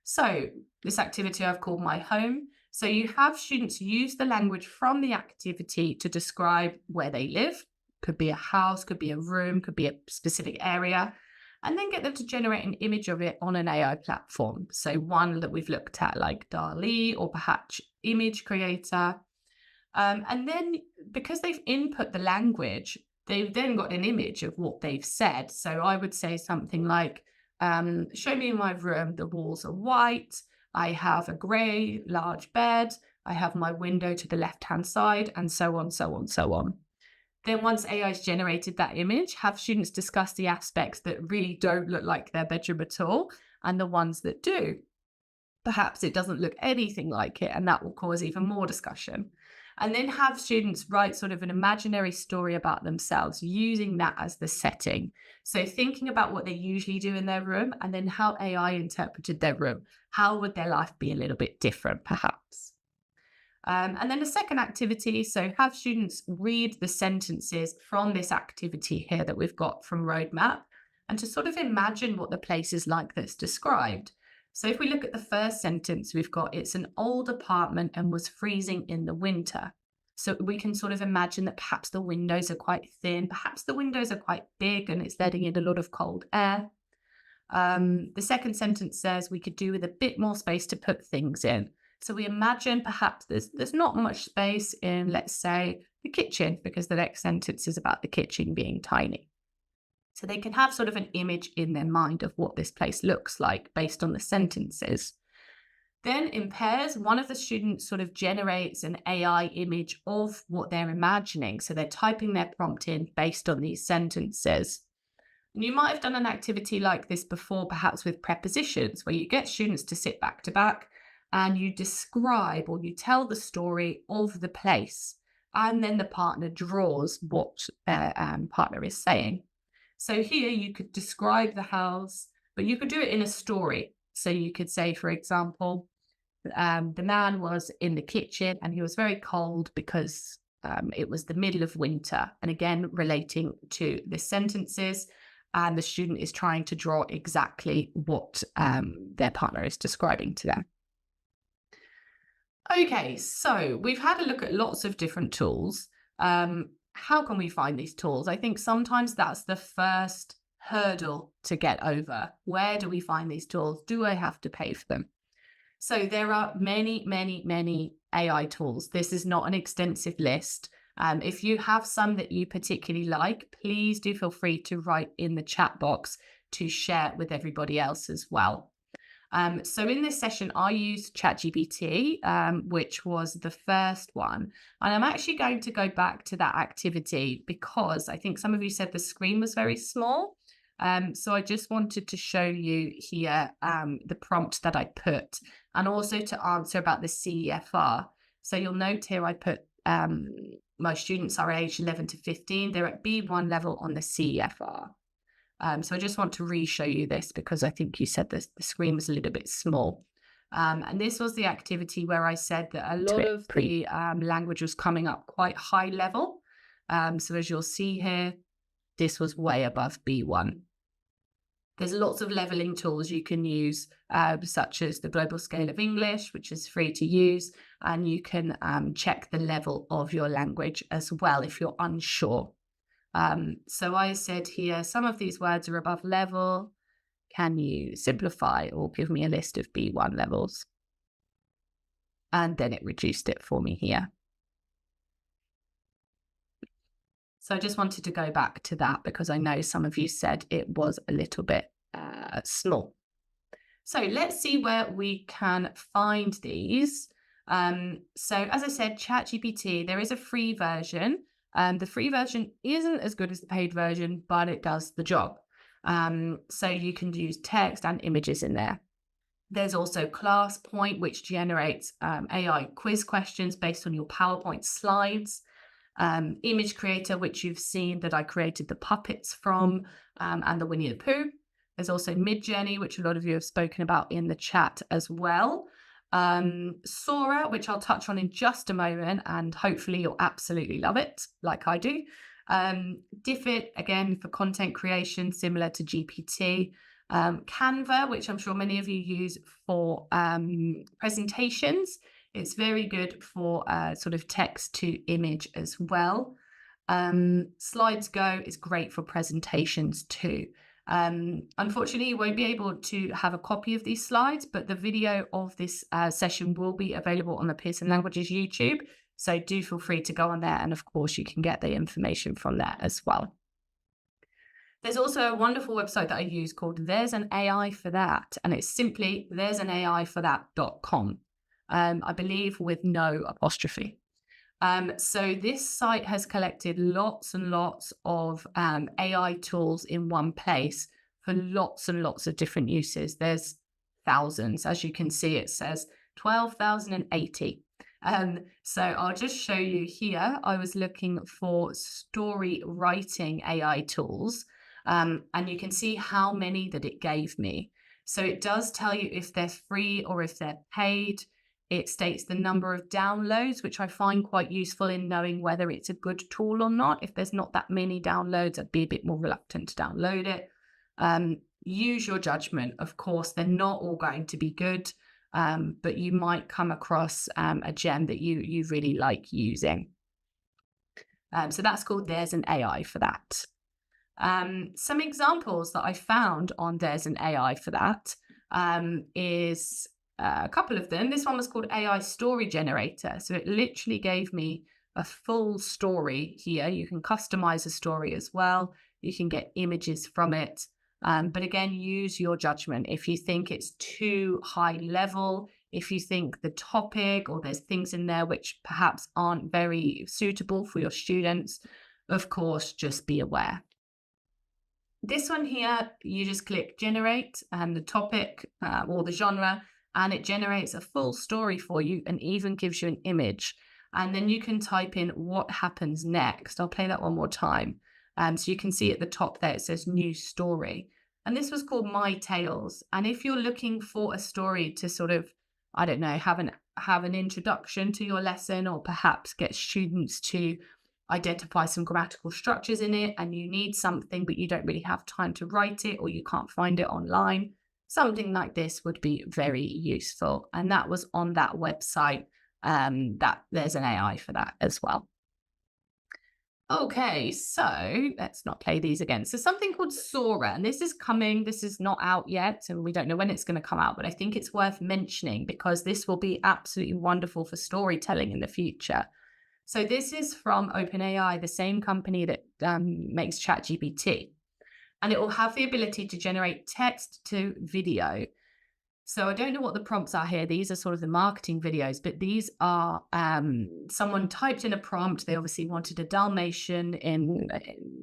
So this activity I've called My Home. So you have students use the language from the activity to describe where they live. Could be a house, could be a room, could be a specific area, and then get them to generate an image of it on an AI platform. So one that we've looked at like DALL-E or perhaps Image Creator. And then because they've input the language, they've then got an image of what they've said. So I would say something like, show me in my room, the walls are white, I have a grey large bed, I have my window to the left-hand side, and so on, so on, so on. Then once AI's generated that image, have students discuss the aspects that really don't look like their bedroom at all, and the ones that do. Perhaps it doesn't look anything like it, and that will cause even more discussion. And then have students write sort of an imaginary story about themselves using that as the setting. So thinking about what they usually do in their room, and then how AI interpreted their room. How would their life be a little bit different, perhaps? And then the second activity, so have students read the sentences from this activity here that we've got from Roadmap, and to sort of imagine what the place is like that's described. So if we look at the first sentence, we've got, it's an old apartment and was freezing in the winter. So we can sort of imagine that perhaps the windows are quite thin, perhaps the windows are quite big and it's letting in a lot of cold air. The second sentence says we could do with a bit more space to put things in. So we imagine perhaps there's not much space in, let's say, the kitchen, because the next sentence is about the kitchen being tiny. So they can have sort of an image in their mind of what this place looks like based on the sentences. Then in pairs, one of the students sort of generates an AI image of what they're imagining. So they're typing their prompt in based on these sentences. And you might have done an activity like this before, perhaps with prepositions, where you get students to sit back to back and you describe or you tell the story of the place, and then the partner draws what their partner is saying. So here you could describe the house, but you could do it in a story. So you could say, for example, the man was in the kitchen and he was very cold because it was the middle of winter. And again, relating to the sentences, and the student is trying to draw exactly what their partner is describing to them. Okay, so we've had a look at lots of different tools. How can we find these tools? I think sometimes that's the first hurdle to get over. Where do we find these tools? Do I have to pay for them? So there are many, many, many AI tools. This is not an extensive list. If you have some that you particularly like, please do feel free to write in the chat box to share with everybody else as well. So in this session, I used ChatGPT, which was the first one. And I'm actually going to go back to that activity because I think some of you said the screen was very small. So I just wanted to show you here the prompt that I put, and also to answer about the CEFR. So you'll note here I put my students are aged 11 to 15. They're at B1 level on the CEFR. So I just want to re-show you this because I think you said the screen was a little bit small. And this was the activity where I said that a lot of the language was coming up quite high level. So as you'll see here, this was way above B1. There's lots of leveling tools you can use, such as the Global Scale of English, which is free to use, and you can check the level of your language as well if you're unsure. So I said here, some of these words are above level. Can you simplify or give me a list of B1 levels? and then it reduced it for me here. So I just wanted to go back to that because I know some of you said it was a little bit small. So let's see where we can find these. So as I said, ChatGPT, there is a free version. The free version isn't as good as the paid version, but it does the job. So you can use text and images in there. There's also ClassPoint, which generates AI quiz questions based on your PowerPoint slides. Image Creator, which you've seen that I created the puppets from, and the Winnie the Pooh. There's also Midjourney, which a lot of you have spoken about in the chat as well. Sora, which I'll touch on in just a moment, and hopefully you'll absolutely love it, like I do. Diffit, again, for content creation, similar to GPT. Canva, which I'm sure many of you use for presentations. It's very good for sort of text to image as well. Slides Go is great for presentations too. Unfortunately, you won't be able to have a copy of these slides, but the video of this session will be available on the Pearson Languages YouTube. So do feel free to go on there. And of course, you can get the information from there as well. There's also a wonderful website that I use called There's an AI for That. And it's simply there'sanaIforthat.com. I believe with no apostrophe. So this site has collected lots and lots of AI tools in one place for lots and lots of different uses. There's thousands. As you can see, it says 12,080. So I'll just show you here. I was looking for story writing AI tools, and you can see how many that it gave me. So it does tell you if they're free or if they're paid. It states the number of downloads, which I find quite useful in knowing whether it's a good tool or not. If there's not that many downloads, I'd be a bit more reluctant to download it. Use your judgment. Of course, they're not all going to be good, but you might come across a gem that you really like using. So that's called There's an AI for That. Some examples that I found on There's an AI for That is a couple of them. This one was called AI Story Generator. So it literally gave me a full story here. You can customize a story as well. You can get images from it. But again, use your judgment. If you think it's too high level, if you think the topic or there's things in there which perhaps aren't very suitable for your students, of course, just be aware. This one here, you just click generate and the topic or the genre, and it generates a full story for you and even gives you an image. And then you can type in what happens next. I'll play that one more time. So you can see at the top there, it says new story. And this was called My Tales. And if you're looking for a story to sort of, I don't know, have an introduction to your lesson, or perhaps get students to identify some grammatical structures in it, and you need something, but you don't really have time to write it, or you can't find it online, something like this would be very useful. And that was on that website. That there's an AI for that as well. Okay, so let's not play these again. So something called Sora, and this is coming. This is not out yet, and we don't know when it's going to come out, but I think it's worth mentioning because this will be absolutely wonderful for storytelling in the future. So this is from OpenAI, the same company that makes ChatGPT. And it will have the ability to generate text to video. So I don't know what the prompts are here. These are sort of the marketing videos, but these are someone typed in a prompt. They obviously wanted a Dalmatian in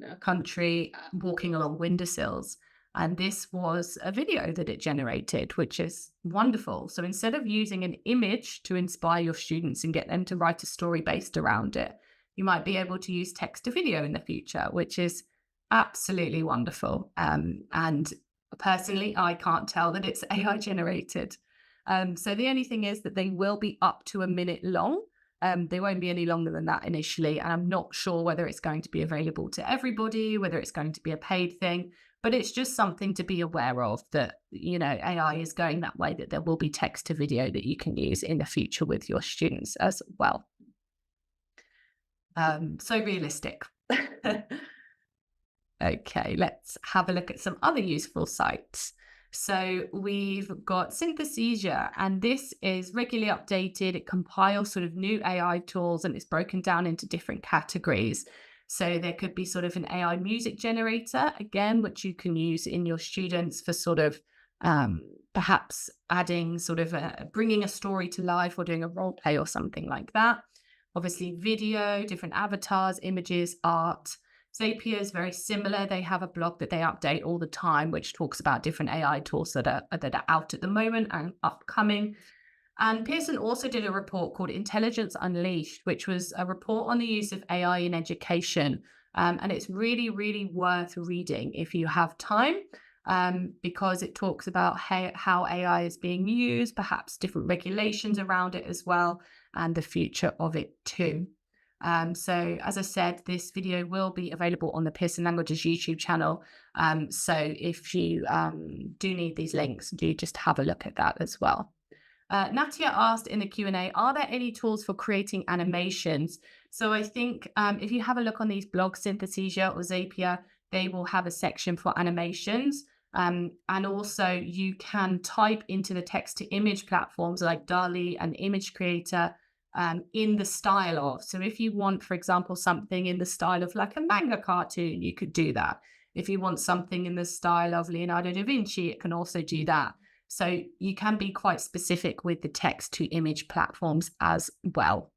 a country walking along windowsills. And this was a video that it generated, which is wonderful. So instead of using an image to inspire your students and get them to write a story based around it, you might be able to use text to video in the future, which is absolutely wonderful. And personally, I can't tell that it's AI generated. So the only thing is that they will be up to a minute long. They won't be any longer than that initially. And I'm not sure whether it's going to be available to everybody, whether it's going to be a paid thing, but it's just something to be aware of that, you know, AI is going that way, that there will be text to video that you can use in the future with your students as well. So realistic. Okay, let's have a look at some other useful sites. So we've got Synthesizia, and this is regularly updated. It compiles sort of new AI tools, and it's broken down into different categories. So there could be sort of an AI music generator, again, which you can use in your students for sort of perhaps adding sort of bringing a story to life or doing a role play or something like that. Obviously, video, different avatars, images, art. Zapier is very similar. They have a blog that they update all the time, which talks about different AI tools that are out at the moment and upcoming. And Pearson also did a report called Intelligence Unleashed, which was a report on the use of AI in education. And it's really, really worth reading if you have time, because it talks about how AI is being used, perhaps different regulations around it as well, and the future of it too. So as I said, this video will be available on the Pearson Languages YouTube channel. So if you do need these links, do just have a look at that as well. Natia asked in the Q&A, are there any tools for creating animations? So I think if you have a look on these blogs, Synthesizia or Zapier, they will have a section for animations. And also you can type into the text to image platforms like DALL-E and Image Creator in the style of. So if you want, for example, something in the style of like a manga cartoon, you could do that. If you want something in the style of Leonardo da Vinci, it can also do that. So you can be quite specific with the text to image platforms as well.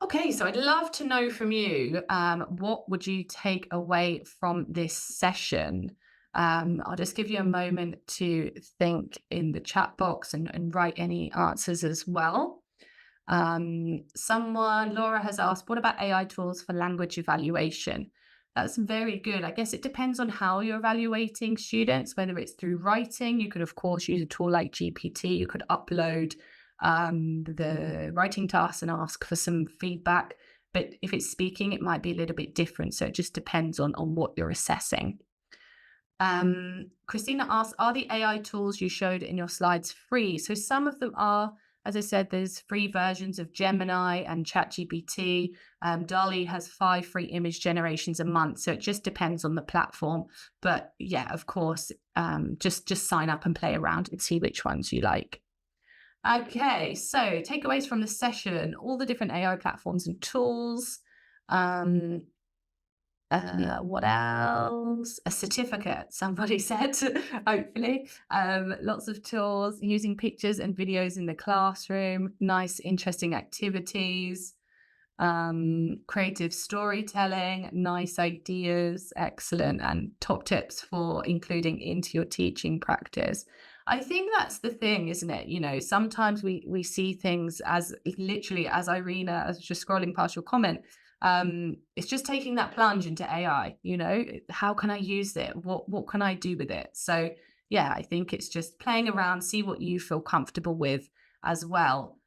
Okay, so I'd love to know from you, what would you take away from this session? I'll just give you a moment to think in the chat box and write any answers as well. Laura has asked, what about AI tools for language evaluation? That's very good. I guess it depends on how you're evaluating students, whether it's through writing. You could, of course, use a tool like GPT. You could upload the writing tasks and ask for some feedback. But if it's speaking, it might be a little bit different. So it just depends on what you're assessing. Christina asks, are the AI tools you showed in your slides free? So some of them are. As I said, there's free versions of Gemini and ChatGPT. DALL-E has 5 free image generations a month. So it just depends on the platform. But yeah, of course, just sign up and play around and see which ones you like. Okay, so takeaways from the session, all the different AI platforms and tools. What else? A certificate, somebody said, hopefully. Lots of tools, using pictures and videos in the classroom, nice, interesting activities, creative storytelling, nice ideas, excellent, and top tips for including into your teaching practice. I think that's the thing, isn't it? You know, sometimes we see things as literally, as Irina, as just scrolling past your comment, it's just taking that plunge into AI, you know, how can I use it? What can I do with it? So yeah, I think it's just playing around, see what you feel comfortable with as well.